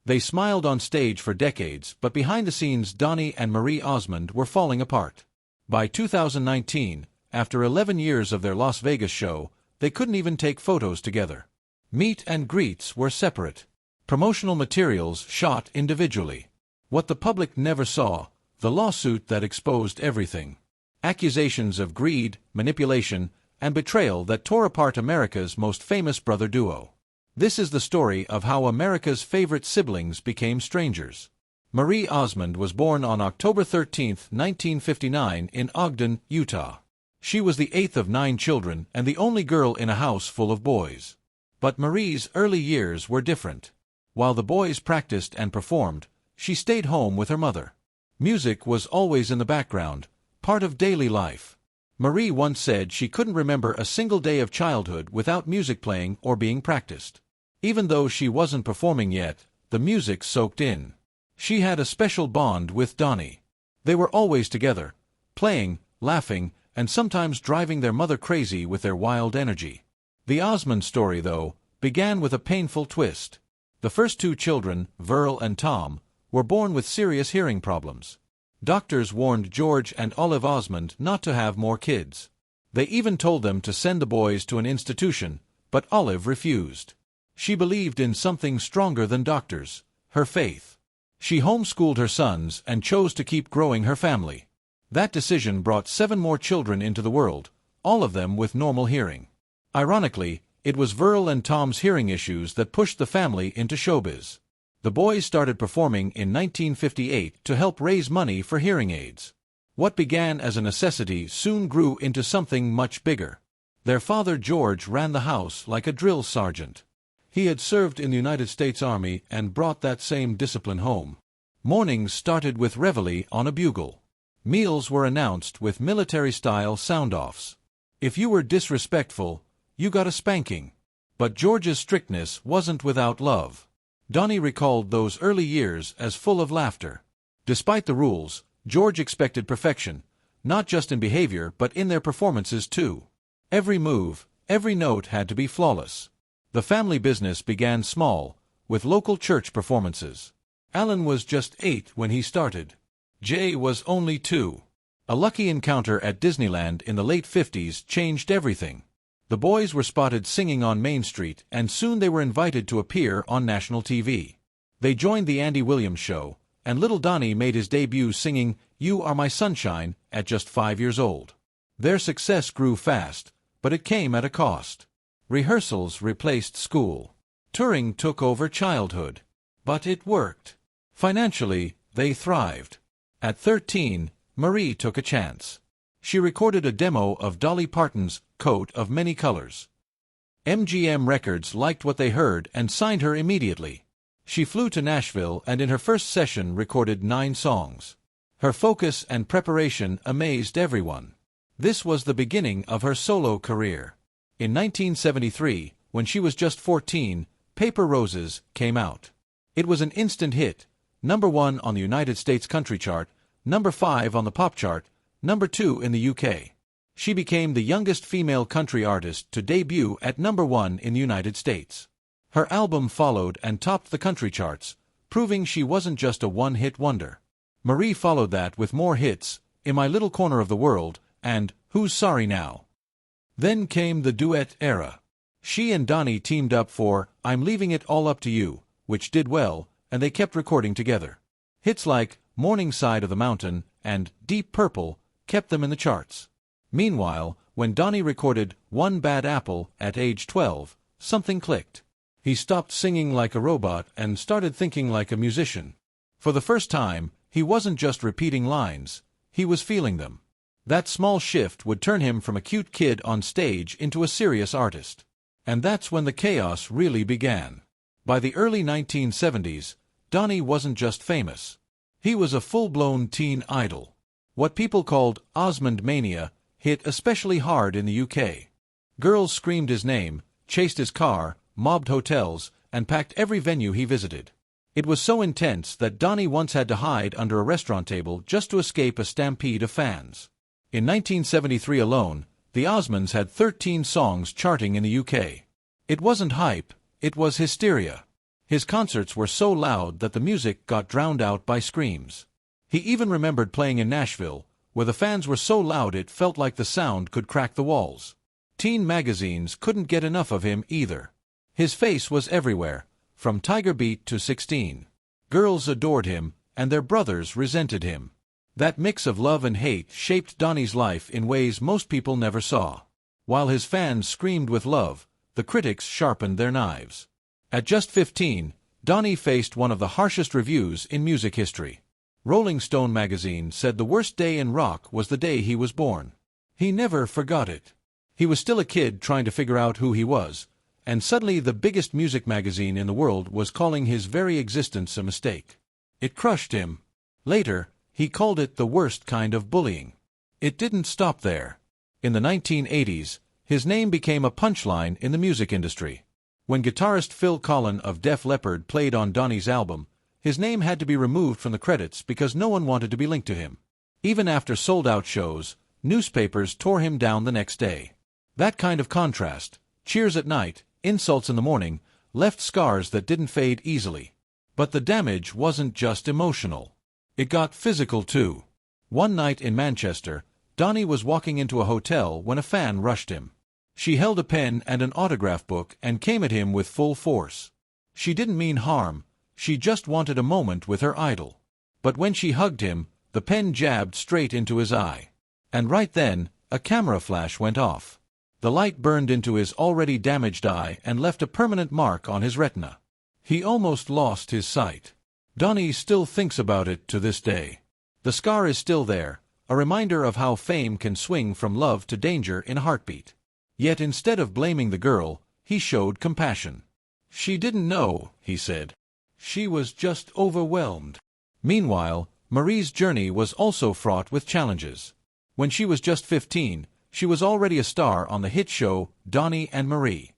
They smiled on stage for decades, but behind the scenes Donny and Marie Osmond were falling apart. By 2019, after 11 years of their Las Vegas show, they couldn't even take photos together. Meet and greets were separate. Promotional materials shot individually. What the public never saw, the lawsuit that exposed everything. Accusations of greed, manipulation, and betrayal that tore apart America's most famous brother duo. This is the story of how America's favorite siblings became strangers. Marie Osmond was born on October 13, 1959 in Ogden, Utah. She was the eighth of 9 children and the only girl in a house full of boys. But Marie's early years were different. While the boys practiced and performed, she stayed home with her mother. Music was always in the background, part of daily life. Marie once said she couldn't remember a single day of childhood without music playing or being practiced. Even though she wasn't performing yet, the music soaked in. She had a special bond with Donny. They were always together, playing, laughing, and sometimes driving their mother crazy with their wild energy. The Osmond story, though, began with a painful twist. The first 2 children, Verl and Tom, were born with serious hearing problems. Doctors warned George and Olive Osmond not to have more kids. They even told them to send the boys to an institution, but Olive refused. She believed in something stronger than doctors, her faith. She homeschooled her sons and chose to keep growing her family. That decision brought 7 more children into the world, all of them with normal hearing. Ironically, it was Verl and Tom's hearing issues that pushed the family into showbiz. The boys started performing in 1958 to help raise money for hearing aids. What began as a necessity soon grew into something much bigger. Their father George ran the house like a drill sergeant. He had served in the United States Army and brought that same discipline home. Mornings started with reveille on a bugle. Meals were announced with military-style sound-offs. If you were disrespectful, you got a spanking. But George's strictness wasn't without love. Donny recalled those early years as full of laughter. Despite the rules, George expected perfection, not just in behavior but in their performances too. Every move, every note had to be flawless. The family business began small, with local church performances. Alan was just 8 when he started. Jay was only 2. A lucky encounter at Disneyland in the late 50s changed everything. The boys were spotted singing on Main Street, and soon they were invited to appear on national TV. They joined the Andy Williams Show, and little Donny made his debut singing "You Are My Sunshine" at just 5 years old. Their success grew fast, but it came at a cost. Rehearsals replaced school. Touring took over childhood. But it worked. Financially, they thrived. At 13, Marie took a chance. She recorded a demo of Dolly Parton's "Coat of Many Colors." MGM Records liked what they heard and signed her immediately. She flew to Nashville and in her first session recorded 9 songs. Her focus and preparation amazed everyone. This was the beginning of her solo career. In 1973, when she was just 14, "Paper Roses" came out. It was an instant hit, #1 on the United States country chart, #5 on the pop chart, #2 in the UK. She became the youngest female country artist to debut at #1 in the United States. Her album followed and topped the country charts, proving she wasn't just a one-hit wonder. Marie followed that with more hits, "In My Little Corner of the World" and "Who's Sorry Now?" Then came the duet era. She and Donny teamed up for "I'm Leaving It All Up to You," which did well, and they kept recording together. Hits like "Morning Side of the Mountain" and "Deep Purple" kept them in the charts. Meanwhile, when Donny recorded "One Bad Apple" at age 12, something clicked. He stopped singing like a robot and started thinking like a musician. For the first time, he wasn't just repeating lines, he was feeling them. That small shift would turn him from a cute kid on stage into a serious artist. And that's when the chaos really began. By the early 1970s, Donny wasn't just famous. He was a full-blown teen idol. What people called Osmond Mania hit especially hard in the UK. Girls screamed his name, chased his car, mobbed hotels, and packed every venue he visited. It was so intense that Donny once had to hide under a restaurant table just to escape a stampede of fans. In 1973 alone, the Osmonds had 13 songs charting in the UK. It wasn't hype, it was hysteria. His concerts were so loud that the music got drowned out by screams. He even remembered playing in Nashville, where the fans were so loud it felt like the sound could crack the walls. Teen magazines couldn't get enough of him either. His face was everywhere, from Tiger Beat to 16. Girls adored him, and their brothers resented him. That mix of love and hate shaped Donny's life in ways most people never saw. While his fans screamed with love, the critics sharpened their knives. At just 15, Donny faced one of the harshest reviews in music history. Rolling Stone magazine said the worst day in rock was the day he was born. He never forgot it. He was still a kid trying to figure out who he was, and suddenly the biggest music magazine in the world was calling his very existence a mistake. It crushed him. Later, he called it the worst kind of bullying. It didn't stop there. In the 1980s, his name became a punchline in the music industry. When guitarist Phil Collen of Def Leppard played on Donny's album, his name had to be removed from the credits because no one wanted to be linked to him. Even after sold-out shows, newspapers tore him down the next day. That kind of contrast, cheers at night, insults in the morning, left scars that didn't fade easily. But the damage wasn't just emotional. It got physical too. One night in Manchester, Donny was walking into a hotel when a fan rushed him. She held a pen and an autograph book and came at him with full force. She didn't mean harm. She just wanted a moment with her idol. But when she hugged him, the pen jabbed straight into his eye. And right then, a camera flash went off. The light burned into his already damaged eye and left a permanent mark on his retina. He almost lost his sight. Donny still thinks about it to this day. The scar is still there, a reminder of how fame can swing from love to danger in a heartbeat. Yet instead of blaming the girl, he showed compassion. "She didn't know," he said. "She was just overwhelmed." Meanwhile, Marie's journey was also fraught with challenges. When she was just 15, she was already a star on the hit show Donny and Marie.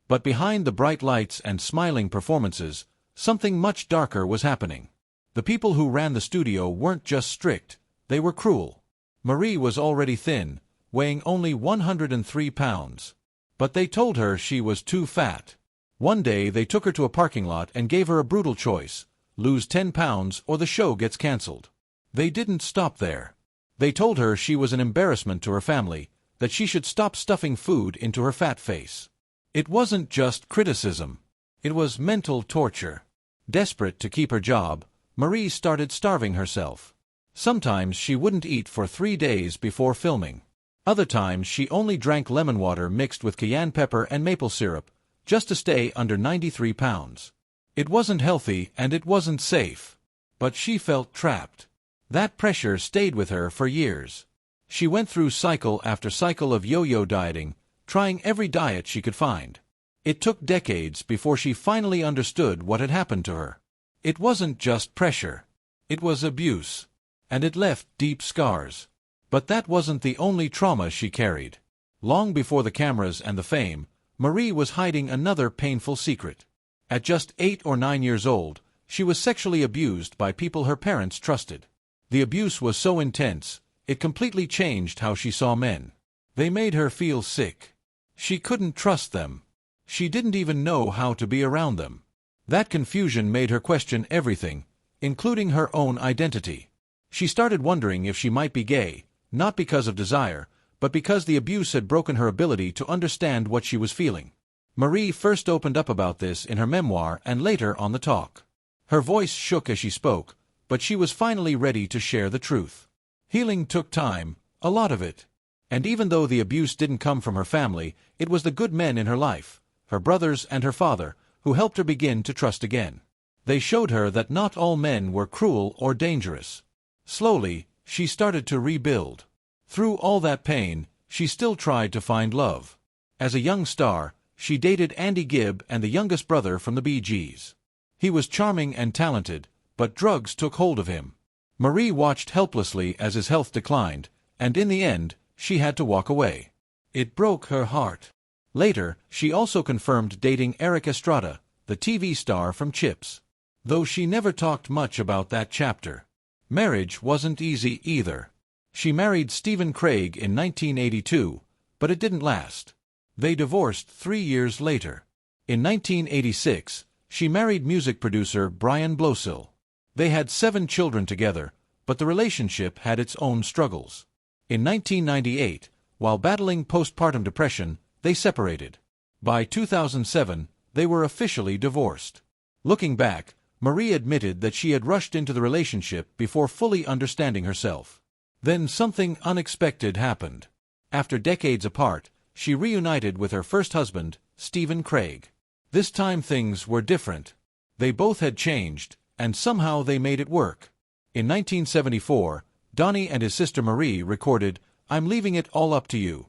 But behind the bright lights and smiling performances, something much darker was happening. The people who ran the studio weren't just strict, they were cruel. Marie was already thin, weighing only 103 pounds. But they told her she was too fat. One day they took her to a parking lot and gave her a brutal choice: lose 10 pounds or the show gets cancelled. They didn't stop there. They told her she was an embarrassment to her family, that she should stop stuffing food into her fat face. It wasn't just criticism. It was mental torture. Desperate to keep her job, Marie started starving herself. Sometimes she wouldn't eat for 3 days before filming. Other times she only drank lemon water mixed with cayenne pepper and maple syrup, just to stay under 93 pounds. It wasn't healthy and it wasn't safe. But she felt trapped. That pressure stayed with her for years. She went through cycle after cycle of yo-yo dieting, trying every diet she could find. It took decades before she finally understood what had happened to her. It wasn't just pressure. It was abuse. And it left deep scars. But that wasn't the only trauma she carried. Long before the cameras and the fame, Marie was hiding another painful secret. At just 8 or 9 years old, she was sexually abused by people her parents trusted. The abuse was so intense, it completely changed how she saw men. They made her feel sick. She couldn't trust them. She didn't even know how to be around them. That confusion made her question everything, including her own identity. She started wondering if she might be gay, not because of desire, but because the abuse had broken her ability to understand what she was feeling. Marie first opened up about this in her memoir and later on The Talk. Her voice shook as she spoke, but she was finally ready to share the truth. Healing took time, a lot of it. And even though the abuse didn't come from her family, it was the good men in her life, her brothers and her father, who helped her begin to trust again. They showed her that not all men were cruel or dangerous. Slowly, she started to rebuild. Through all that pain, she still tried to find love. As a young star, she dated Andy Gibb and the youngest brother from the Bee Gees. He was charming and talented, but drugs took hold of him. Marie watched helplessly as his health declined, and in the end, she had to walk away. It broke her heart. Later, she also confirmed dating Eric Estrada, the TV star from Chips. Though she never talked much about that chapter. Marriage wasn't easy either. She married Stephen Craig in 1982, but it didn't last. They divorced 3 years later. In 1986, She married music producer Brian Blosill. They had 7 children together, but the relationship had its own struggles. In 1998, while battling postpartum depression, they separated. By 2007, they were officially divorced. Looking back, Marie admitted that she had rushed into the relationship before fully understanding herself. Then something unexpected happened. After decades apart, she reunited with her first husband, Stephen Craig. This time things were different. They both had changed, and somehow they made it work. In 1974, Donny and his sister Marie recorded "I'm Leaving It All Up to You."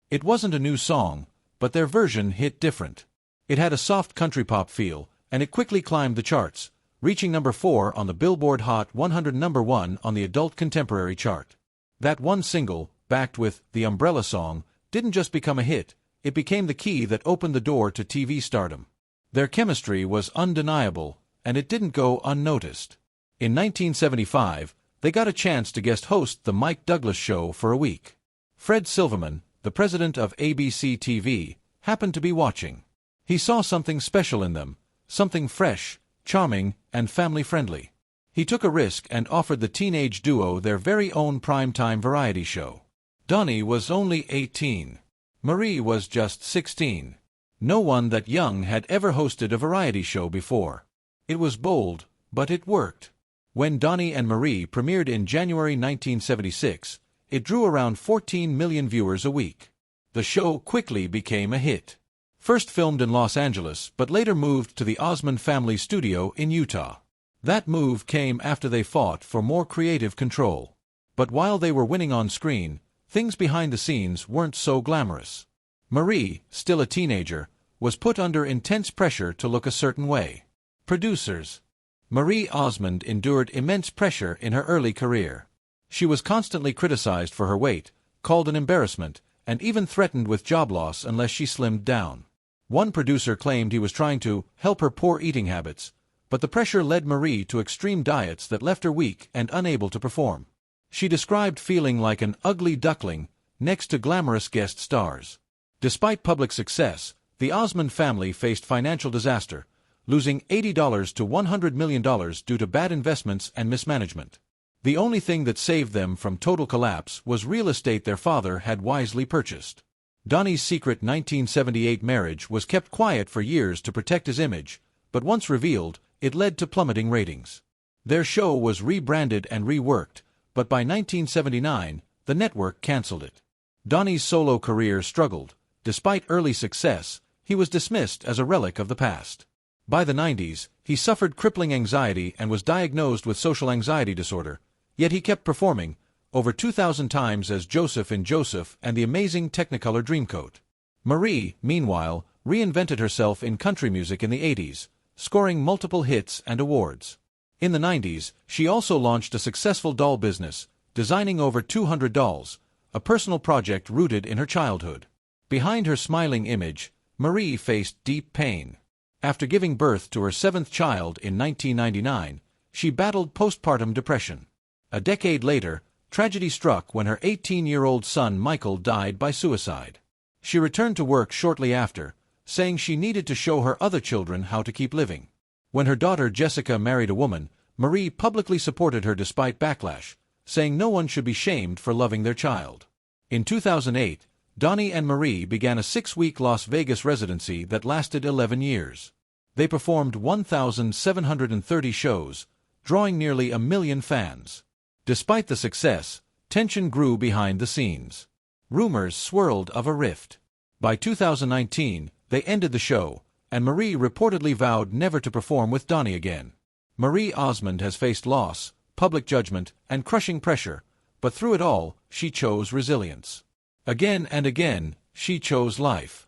It wasn't a new song, but their version hit different. It had a soft country pop feel, and it quickly climbed the charts, reaching number 4 on the Billboard Hot 100 and number 1 on the Adult Contemporary chart. That one single, backed with "The Umbrella Song," didn't just become a hit, it became the key that opened the door to TV stardom. Their chemistry was undeniable, and it didn't go unnoticed. In 1975, they got a chance to guest host The Mike Douglas Show for a week. Fred Silverman, the president of ABC TV, happened to be watching. He saw something special in them, something fresh, charming, and family-friendly. He took a risk and offered the teenage duo their very own primetime variety show. Donny was only 18. Marie was just 16. No one that young had ever hosted a variety show before. It was bold, but it worked. When Donny and Marie premiered in January 1976, it drew around 14 million viewers a week. The show quickly became a hit. First filmed in Los Angeles, but later moved to the Osmond family studio in Utah. That move came after they fought for more creative control. But while they were winning on screen, things behind the scenes weren't so glamorous. Marie, still a teenager, was put under intense pressure to look a certain way. Producers. Marie Osmond endured immense pressure in her early career. She was constantly criticized for her weight, called an embarrassment, and even threatened with job loss unless she slimmed down. One producer claimed he was trying to help her poor eating habits, but the pressure led Marie to extreme diets that left her weak and unable to perform. She described feeling like an ugly duckling next to glamorous guest stars. Despite public success, the Osmond family faced financial disaster, losing $80 to $100 million due to bad investments and mismanagement. The only thing that saved them from total collapse was real estate their father had wisely purchased. Donny's secret 1978 marriage was kept quiet for years to protect his image, but once revealed, it led to plummeting ratings. Their show was rebranded and reworked, but by 1979, the network canceled it. Donny's solo career struggled. Despite early success, he was dismissed as a relic of the past. By the 90s, he suffered crippling anxiety and was diagnosed with social anxiety disorder, yet he kept performing, over 2,000 times as Joseph in Joseph and the Amazing Technicolor Dreamcoat. Marie, meanwhile, reinvented herself in country music in the 80s, scoring multiple hits and awards. In the 90s, she also launched a successful doll business, designing over 200 dolls, a personal project rooted in her childhood. Behind her smiling image, Marie faced deep pain. After giving birth to her 7th child in 1999, she battled postpartum depression. A decade later, tragedy struck when her 18-year-old son Michael died by suicide. She returned to work shortly after, saying she needed to show her other children how to keep living. When her daughter Jessica married a woman, Marie publicly supported her despite backlash, saying no one should be shamed for loving their child. In 2008, Donny and Marie began a 6-week Las Vegas residency that lasted 11 years. They performed 1,730 shows, drawing nearly 1 million fans. Despite the success, tension grew behind the scenes. Rumors swirled of a rift. By 2019, they ended the show, and Marie reportedly vowed never to perform with Donny again. Marie Osmond has faced loss, public judgment, and crushing pressure, but through it all, she chose resilience. Again and again, she chose life.